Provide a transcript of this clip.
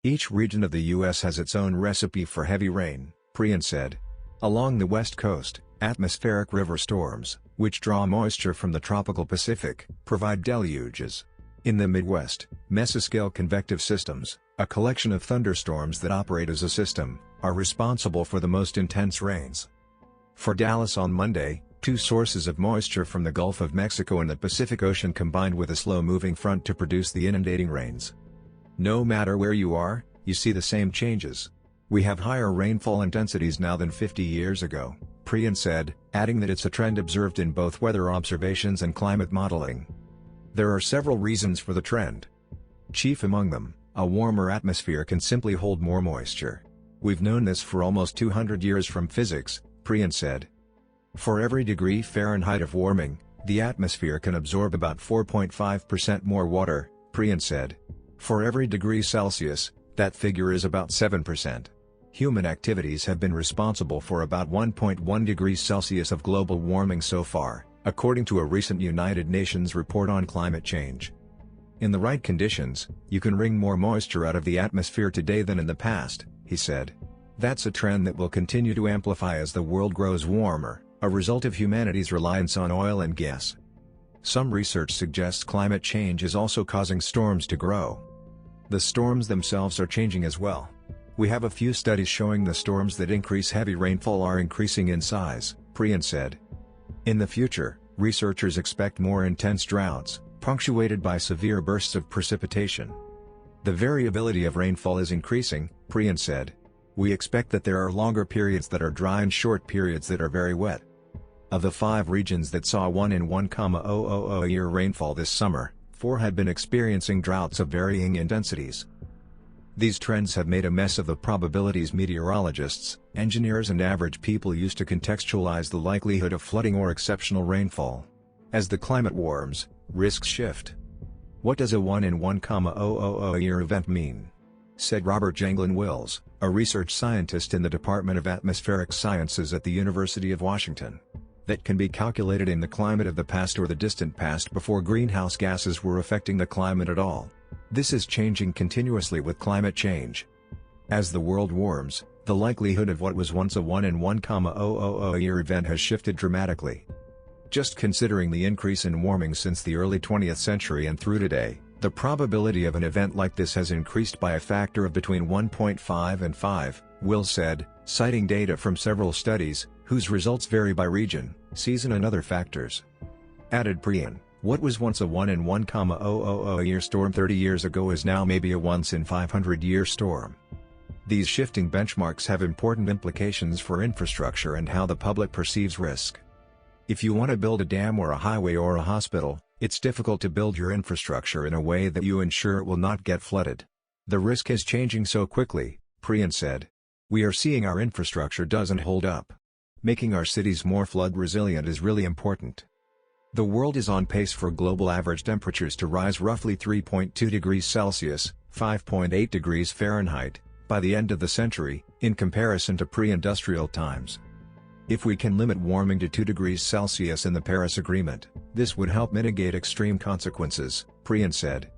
Each region of the U.S. has its own recipe for heavy rain, Priyan said. Along the west coast, atmospheric river storms, which draw moisture from the tropical Pacific, provide deluges. In the Midwest, mesoscale convective systems, a collection of thunderstorms that operate as a system, are responsible for the most intense rains. For Dallas on Monday, two sources of moisture from the Gulf of Mexico and the Pacific Ocean combined with a slow-moving front to produce the inundating rains. No matter where you are, you see the same changes. We have higher rainfall intensities now than 50 years ago, Priyan said, adding that it's a trend observed in both weather observations and climate modeling. There are several reasons for the trend. Chief among them, a warmer atmosphere can simply hold more moisture. We've known this for almost 200 years from physics, Priyan said. For every degree Fahrenheit of warming, the atmosphere can absorb about 4.5% more water, Priyan said. For every degree Celsius, that figure is about 7%. Human activities have been responsible for about 1.1 degrees Celsius of global warming so far, according to a recent United Nations report on climate change. In the right conditions, you can wring more moisture out of the atmosphere today than in the past, he said. That's a trend that will continue to amplify as the world grows warmer, a result of humanity's reliance on oil and gas. Some research suggests climate change is also causing storms to grow. The storms themselves are changing as well. We have a few studies showing the storms that increase heavy rainfall are increasing in size, Priyan said. In the future, researchers expect more intense droughts, punctuated by severe bursts of precipitation. The variability of rainfall is increasing, Priyan said. We expect that there are longer periods that are dry and short periods that are very wet. Of the 5 regions that saw 1 in 1,000 year rainfall this summer, 4 had been experiencing droughts of varying intensities. These trends have made a mess of the probabilities meteorologists, engineers and average people use to contextualize the likelihood of flooding or exceptional rainfall. As the climate warms, risks shift. What does a 1 in 1,000 year event mean? Said Robert Janglin Wills, a research scientist in the Department of Atmospheric Sciences at the University of Washington. That can be calculated in the climate of the past or the distant past before greenhouse gases were affecting the climate at all. This is changing continuously with climate change. As the world warms, the likelihood of what was once a 1 in 1,000 year event has shifted dramatically. Just considering the increase in warming since the early 20th century and through today, the probability of an event like this has increased by a factor of between 1.5 and 5, Will said, citing data from several studies, whose results vary by region, season and other factors. Added Priyan, what was once a 1 in 1,000 year storm 30 years ago is now maybe a once in 500 year storm. These shifting benchmarks have important implications for infrastructure and how the public perceives risk. If you want to build a dam or a highway or a hospital, it's difficult to build your infrastructure in a way that you ensure it will not get flooded. The risk is changing so quickly, Priyan said. We are seeing our infrastructure doesn't hold up. Making our cities more flood resilient is really important. The world is on pace for global average temperatures to rise roughly 3.2 degrees Celsius, 5.8 degrees Fahrenheit, by the end of the century, in comparison to pre-industrial times. If we can limit warming to 2 degrees Celsius in the Paris Agreement, this would help mitigate extreme consequences, Priyan said.